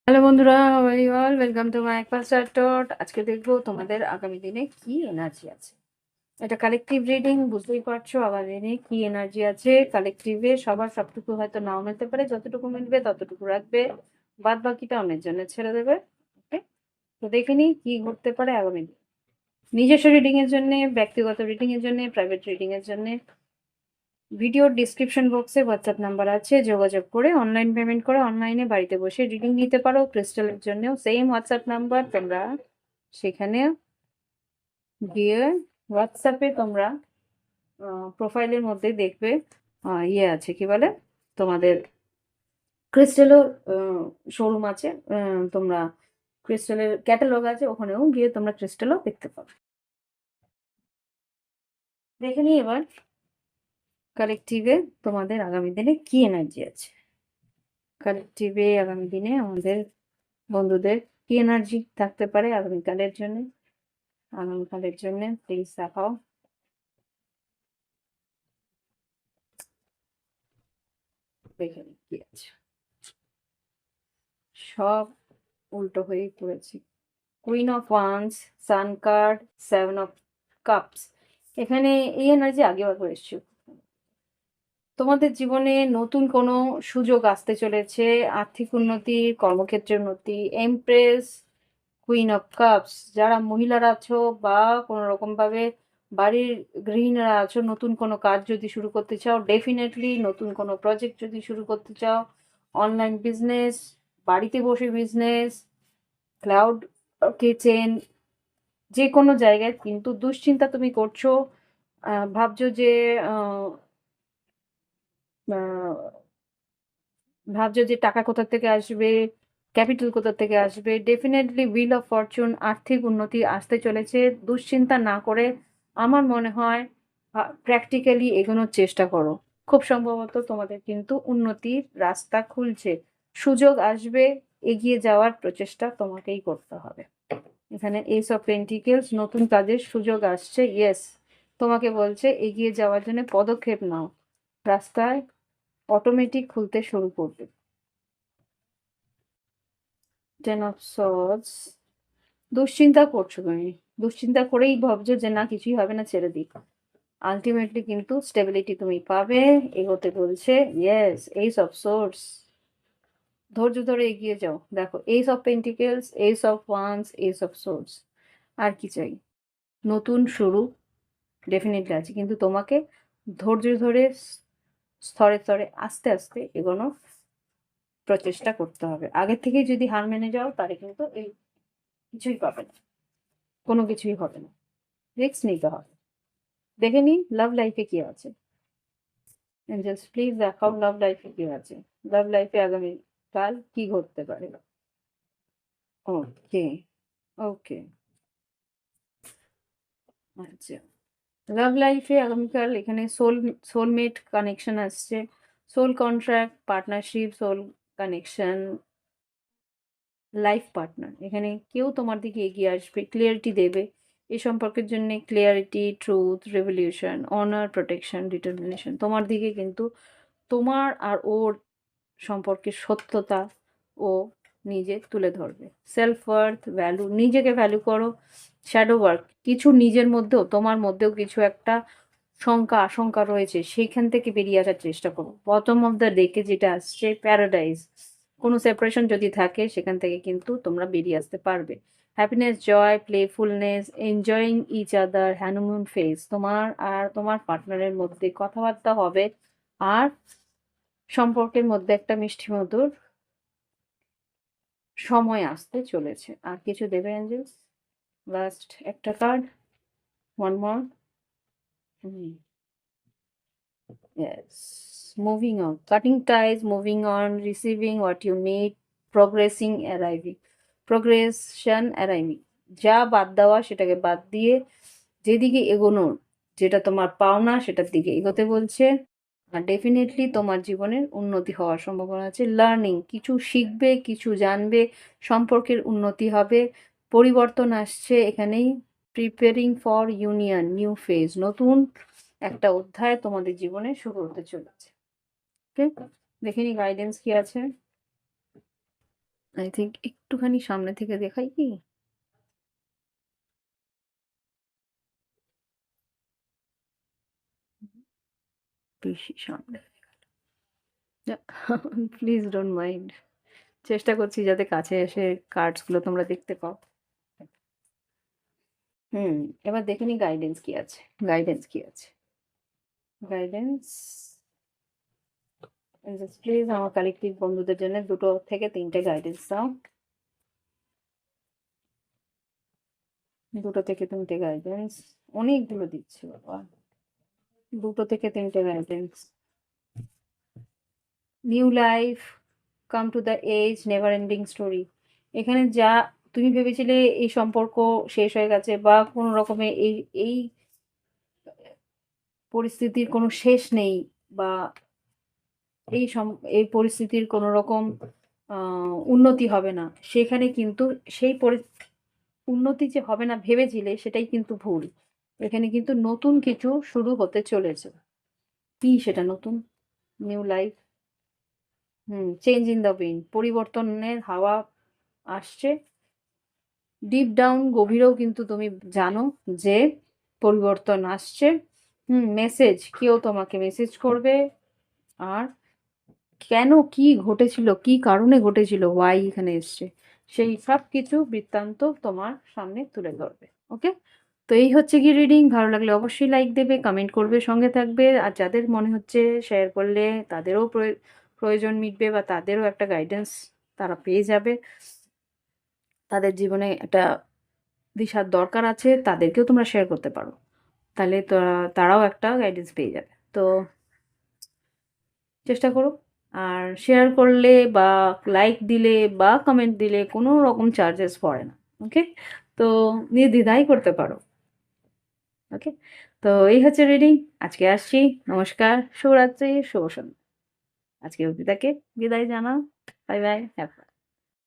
Hello বন্ধুরা, we're all welcome to my first dot. আজকে দেখবো তোমাদের আগামী দিনে কি এনার্জি আছে। এটা কালেকটিভ রিডিং, বুঝতেই পারছো আগামী দিনে কি এনার্জি আছে কালেকটিভে। সবার সবটুকু হয়তো নাও মিলতে পারে, যতটুকু মিলবে ততটুকু রাখবে, বাদ বাকিটা অন্যের জন্য ছেড়ে দেবে। ওকে, তো দেখে নিই কি ঘটতে পারে আগামী দিন। নিজস্ব রিডিং এর জন্য, ব্যক্তিগত রিডিং এর জন্য, প্রাইভেট রিডিং এর জন্য ভিডিওর ডিসক্রিপশন বক্সে হোয়াটসঅ্যাপ নাম্বার আছে, যোগাযোগ করে অনলাইন পেমেন্ট করে অনলাইনে বাড়িতে বসে রিডিং নিতে পারো। ক্রিস্টালের জন্যও সেম হোয়াটসঅ্যাপ নাম্বার, তোমরা সেখানে গিয়ে হোয়াটসঅ্যাপে তোমরা প্রোফাইলের মধ্যে দেখবে ইয়ে আছে, কি বলে, তোমাদের ক্রিস্টালও শোরুম আছে। তোমরা ক্রিস্টালের ক্যাটালগ আছে, ওখানেও গিয়ে তোমরা ক্রিস্টালও দেখতে পাবে। দেখে নিই এবার কালেকটিভে তোমাদের আগামী দিনে কি এনার্জি আছে। কালেকটিভে আগামী দিনে আমাদের বন্ধুদের কি এনার্জি থাকতে পারে আগামীকালের জন্য। আগামীকালের জন্য প্লিজ দেখাও। দেখে নিই কি আছে। সব উল্টো হয়েই পড়েছি। Queen of wands, sun card, 7 of cups. এখানে এই এনার্জি আগেও এসেছে। তোমাদের জীবনে নতুন কোনো সুযোগ আসতে চলেছে, আর্থিক উন্নতি, কর্মক্ষেত্রে উন্নতি। এমপ্রেস, কুইন অফ কাপস, যারা মহিলারা আছো বা কোনো রকমভাবে বাড়ির গৃহিণীরা আছো, নতুন কোনো কাজ যদি শুরু করতে চাও, ডেফিনেটলি নতুন কোনো প্রজেক্ট যদি শুরু করতে চাও, অনলাইন বিজনেস, বাড়িতে বসে বিজনেস, ক্লাউড কিচেন, যে কোনো জায়গায় কিন্তু দুশ্চিন্তা তুমি করছো। ভাবছো যে আহ, আহ, ভাবছো যে টাকা কোথা থেকে আসবে, ক্যাপিটাল কোথা থেকে আসবে। ডেফিনেটলি হুইল অফ ফরচুন, আর্থিক উন্নতি আসতে চলেছে। দুশ্চিন্তা না করে আমার মনে হয় প্র্যাকটিক্যালি এগোনোর চেষ্টা করো। খুব সম্ভবত তোমাদের কিন্তু উন্নতির রাস্তা খুলছে, সুযোগ আসবে। এগিয়ে যাওয়ার প্রচেষ্টা তোমাকেই করতে হবে। এখানে এস অফ পেন্টিকেলস, নতুন কাজের সুযোগ আসছে। ইয়েস, তোমাকে বলছে এগিয়ে যাওয়ার জন্য পদক্ষেপ নাও, রাস্তায় অটোমেটিক খুলতে শুরু করবে। 10 অফ সোর্ডস, দুশ্চিন্তা করছো তুমি, দুশ্চিন্তা করেই ভাবছো যে না কিছুই হবে না, ছেড়ে দিই। আলটিমেটলি কিন্তু স্টেবিলিটি তুমি পাবে, এগোতে বলছে। ইয়েস, এইস অফ সোর্ডস, ধৈর্য ধরে এগিয়ে যাও। দেখো, ace of pentacles, ace of wands, ace of swords. আর কি চাই? নতুন শুরু ডেফিনেটলি আছে, কিন্তু তোমাকে ধৈর্য ধরে স্তরে স্তরে আস্তে আস্তে এগোনোর প্রচেষ্টা করতে হবে। আগে থেকেই যদি হার মেনে যাও তাহলে কিন্তু এই কিছুই পাবে না, কোনো কিছুই হবে না। রিস্ক নিতে হবে। দেখে নিই লাভ লাইফে কি আছে। এঞ্জেলস প্লিজ দেখাও লাভ লাইফে কি আছে। লাভ লাইফে আগামী কাল কি ঘটতে পারে। ওকে, ওকে, আচ্ছা। লাভ লাইফে আগামীকাল এখানে সোলমেট কানেকশন আসছে, soul contract, partnership, soul connection, life partner. এখানে কেউ তোমার দিকে এগিয়ে আসবে, ক্লিয়ারিটি দেবে। এই সম্পর্কের জন্য clarity, truth, revolution, honour, protection, determination. তোমার দিকে কিন্তু তোমার আর ওর সম্পর্কের সত্যতা ও নিজে তুলে ধরবে। সেলফ ওয়ার্থ, ভ্যালু, নিজেকে ভ্যালু করো। শ্যাডো ওয়ার্ক, কিছু নিজের মধ্যেও, তোমার মধ্যেও কিছু একটা শঙ্কা আশঙ্কা রয়েছে, সেইখান থেকে বেরিয়ে আসার চেষ্টা করো। বটম অফ দ্য ডেকে যেটা আসছে প্যারাডাইস, কোনো সেপারেশন যদি থাকে সেখান থেকে কিন্তু তোমরা বেরিয়ে আসতে পারবে। Happiness, joy, playfulness, enjoying each other, honeymoon phase, তোমার আর তোমার পার্টনারের মধ্যে কথাবার্তা হবে। আর সম্পর্কের মধ্যে একটা মিষ্টি মধুর সময় আসতে চলেছে। আর কিছু দেবে অ্যাঞ্জেলস? লাস্ট একটা card, one more. Yes. Moving on. Cutting ties, moving on, receiving what you need, progressing, arriving. Progression, arriving. যা বাদ দেওয়া সেটাকে বাদ দিয়ে যেদিকে এগোনোর, যেটা তোমার পাওনা সেটার দিকে এগোতে বলছে। আর ডেফিনেটলি তোমার জীবনের উন্নতি হওয়ার সম্ভাবনা আছে। লার্নিং, কিছু শিখবে, কিছু জানবে, সম্পর্কের উন্নতি হবে, পরিবর্তন আসছে এখানেই। Preparing for union, new phase, নতুন একটা অধ্যায় তোমাদের জীবনে শুরু হতে চলেছে। ওকে, দেখে নি গাইডেন্স কি আছে। আই থিংক একটুখানি সামনে থেকে দেখাই কি? বেশি সামনে। Please don't mind. চেষ্টা করছি যাতে কাছে এসে কার্ডস গুলো তোমরা দেখতে পাও। হুম, এবার দেখে নিই গাইডেন্স কি আছে। গাইডেন্স কি আছে? গাইডেন্স জাস্ট প্লিজ আমার কালেক্টিভ বন্ধুদের জন্য ২ থেকে ৩টে গাইডেন্স দাও। ২ থেকে ৩টে গাইডেন্স। অনেকগুলো দিচ্ছি বাবা। ২ থেকে ৩টে guidance. New life, come to the edge, never ending story. এখানে যা তুমি ভেবেছিলে এই সম্পর্ক শেষ হয়ে গেছে বা কোনো রকমে এই এই পরিস্থিতির কোনো শেষ নেই বা এই পরিস্থিতির কোনো রকম উন্নতি হবে না। সেখানে কিন্তু সেই উন্নতি যে হবে না ভেবেছিলে সেটাই কিন্তু ভুল। এখানে কিন্তু নতুন কিছু শুরু হতে চলেছে। কি সেটা নতুন? New life. Change in the wind, পরিবর্তনের হাওয়া আসছে। ডিপ ডাউন গভীরেও কিন্তু তুমি জানো যে পরিবর্তন আসছে। মেসেজ, কেউ তোমাকে মেসেজ করবে। আর কেন, কি ঘটেছিল, কি কারণে ঘটেছিল, ওয়াই এখানে এসছে, সেই সব কিছু বৃত্তান্ত তোমার সামনে তুলে ধরবে। ওকে? তো এই হচ্ছে গিয়ে রিডিং। ভালো লাগলে অবশ্যই লাইক দেবে, কমেন্ট করবে, সঙ্গে থাকবে। আর যাদের মনে হচ্ছে শেয়ার করলে তাদেরও প্রয়োজন মিটবে বা তাদেরও একটা গাইডেন্স তারা পেয়ে যাবে, তাদের জীবনে একটা দিশার দরকার আছে, তাদেরকেও তোমরা শেয়ার করতে পারো। তাহলে তারাও একটা গাইডেন্স পেয়ে যাবে। তো চেষ্টা করো। আর শেয়ার করলে বা লাইক দিলে বা কমেন্ট দিলে কোনো রকম চার্জেস পড়ে না। ওকে? তো নির্দ্বিধায় করতে পারো। ওকে? তো এই হচ্ছে রিডিং। আজকে আসছি। নমস্কার, শুভরাত্রি, শুভ সন্ধ্যা। আজকে অর্পিতাকে বিদায় জানাও। Bye bye. হ্যাভ